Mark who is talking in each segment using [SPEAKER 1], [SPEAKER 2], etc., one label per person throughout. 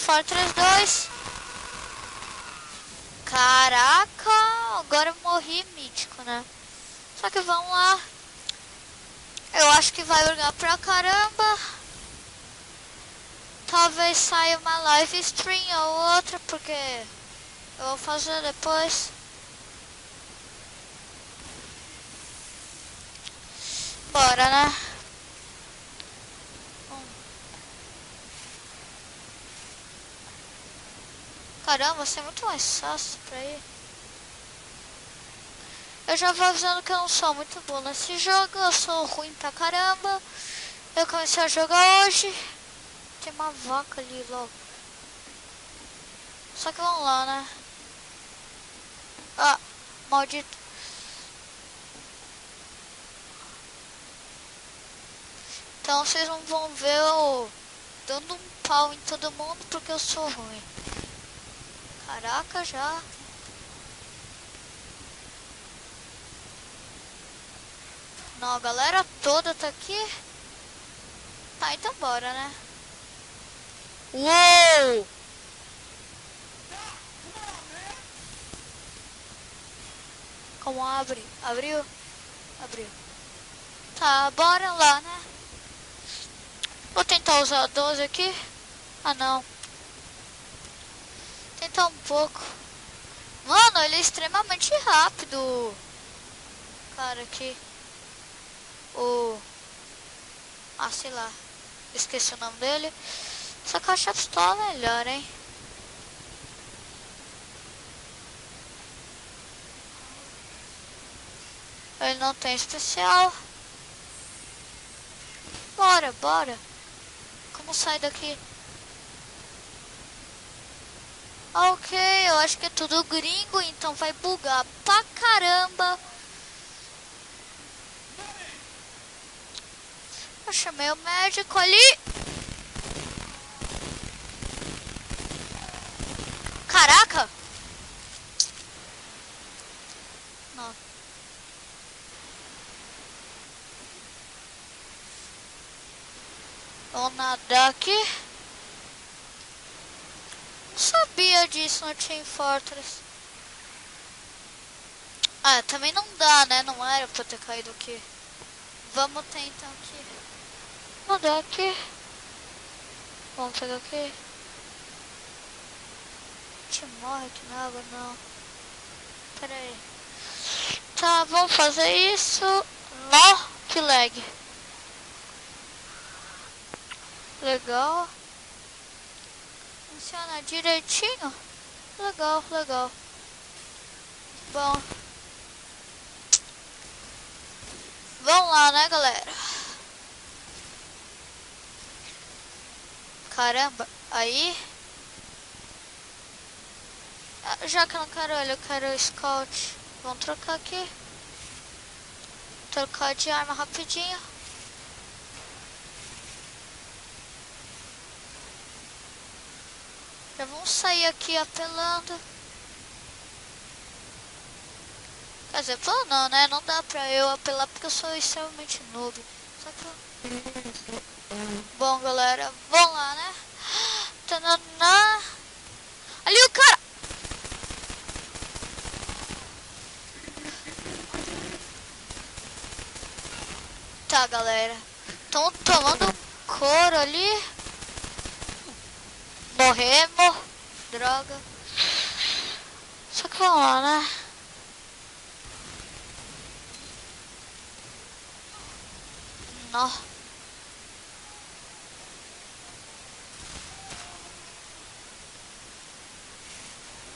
[SPEAKER 1] Fortress 2. Caraca, agora eu morri mítico, né? Só que vamos lá. Eu acho que vai urgar pra caramba. Talvez saia uma live stream ou outra, porque eu vou fazer depois. Bora, né? Caramba, vai ser muito mais fácil pra ir. Eu já vou avisando que eu não sou muito boa nesse jogo. Eu sou ruim pra caramba. Eu comecei a jogar hoje. Tem uma vaca ali logo. Só que vamos lá, né? Ah, maldito. Então vocês não vão ver eu dando um pau em todo mundo porque eu sou ruim. Caraca, já. Não, a galera toda tá aqui. Tá, então bora, né? Uou! Como abre? Abriu? Abriu. Tá, bora lá, né? Vou tentar usar a 12 aqui. Ah, não. Tentar um pouco. Mano, ele é extremamente rápido. Cara, aqui. Ah, sei lá. Esqueci o nome dele. Essa caixa de pistola é melhor, hein? Ele não tem especial. Bora, bora. Como sai daqui? Ok, eu acho que é tudo gringo, então vai bugar pra caramba. Eu chamei o médico ali. Caraca! Não. Vou nadar aqui. Não sabia disso no Team Fortress. Ah, também não dá, né? Não era pra ter caído aqui. Vamos tentar aqui. Nadar aqui. Vamos pegar aqui. A gente morre aqui na água, não. Pera aí. Tá, vamos fazer isso. Nó, que lag. Legal. Funciona direitinho. Legal, legal. Bom. Vamos lá, né, galera? Caramba, aí. Já que eu não quero ele, eu quero Scout. Vamos trocar aqui. Trocar de arma rapidinho. Já vamos sair aqui apelando. Quer dizer, pô, não, né? Não dá pra eu apelar porque eu sou extremamente noob. Só que... Bom, galera, vamos lá, né? Tanana. Ali o cara! Tá, galera. Estão tomando um couro ali. Morremos. Droga. Só que vamos lá, né? Não.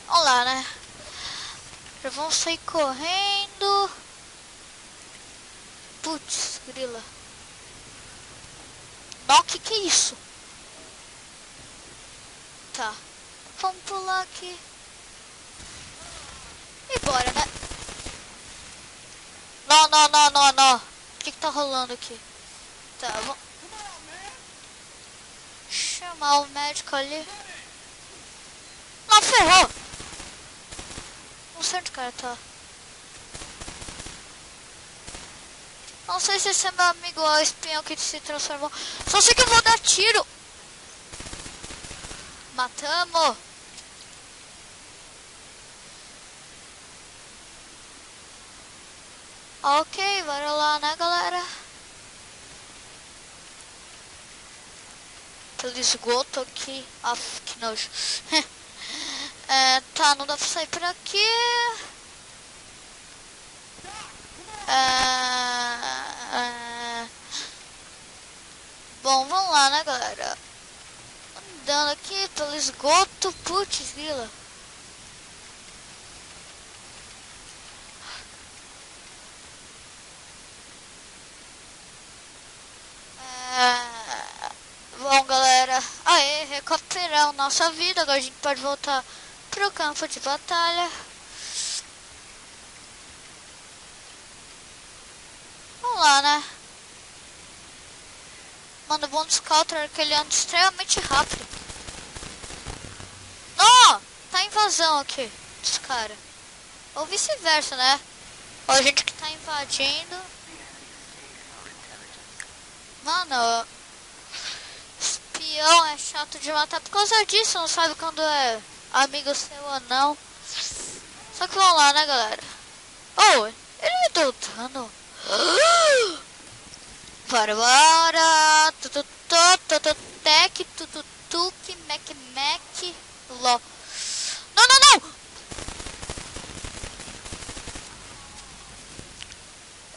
[SPEAKER 1] Vamos lá, né? Já vamos sair correndo. Putz, grila. Não, que é isso? Tá. Vamos pular aqui. E bora, né? Não, não, não, não, não. O que tá rolando aqui? Tá, vamos... chamar o médico ali. Não, ferrou! Não sei onde o cara tá. Não sei se esse é meu amigo ou o espião que se transformou. Só sei que eu vou dar tiro. Matamos. Ok, bora lá, né, galera? Aquele esgoto aqui. Aff, que nojo. Tá, não dá pra sair por aqui. Bom, vamos lá, né, galera? Andando aqui pelo esgoto. Putz, grila. Bom, galera. Aê, recuperamos nossa vida. Agora a gente pode voltar pro campo de batalha. Vamos lá, né? Mano, o bom do Scouter é que ele anda extremamente rápido. Não! Tá invasão aqui dos caras. Ou vice-versa, né? Ou a gente que tá invadindo. Mano, espião é chato de matar por causa disso. Não sabe quando é amigo seu ou não. Só que vamos lá, né, galera? Oh, ele me deu dano. Bora, bora. Tec, tututuque, mec, ló. Não, não, não.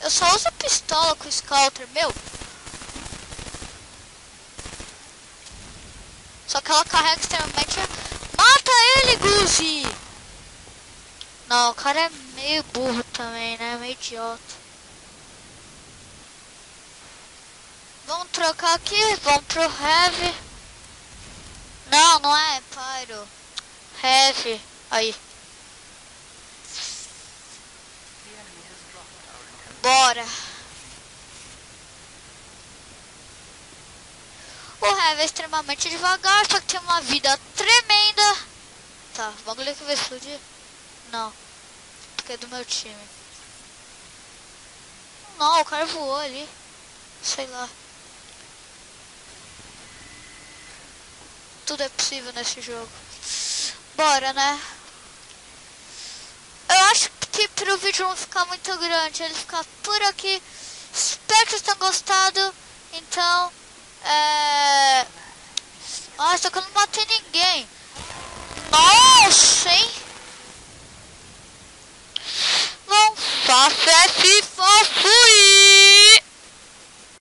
[SPEAKER 1] Eu só uso pistola com o Scouter, meu. Só que ela carrega extremamente. Mata ele, Guzi! Não, o cara é meio burro também, né? Meio idiota. Vamos trocar aqui, vamos pro Heavy. Não, não é Pyro. Heavy. Aí. Bora. O Heavy é extremamente devagar, só que tem uma vida tremenda. Tá, o bagulho aqui vai explodir? Não, porque é do meu time. Não, o cara voou ali. Sei lá. Tudo é possível nesse jogo. Bora, né? Eu acho que pro vídeo não ficar muito grande, ele ficar por aqui. Espero que vocês tenham gostado. Então, Nossa, que eu não matei ninguém. Nossa, hein? Não faça FIFA.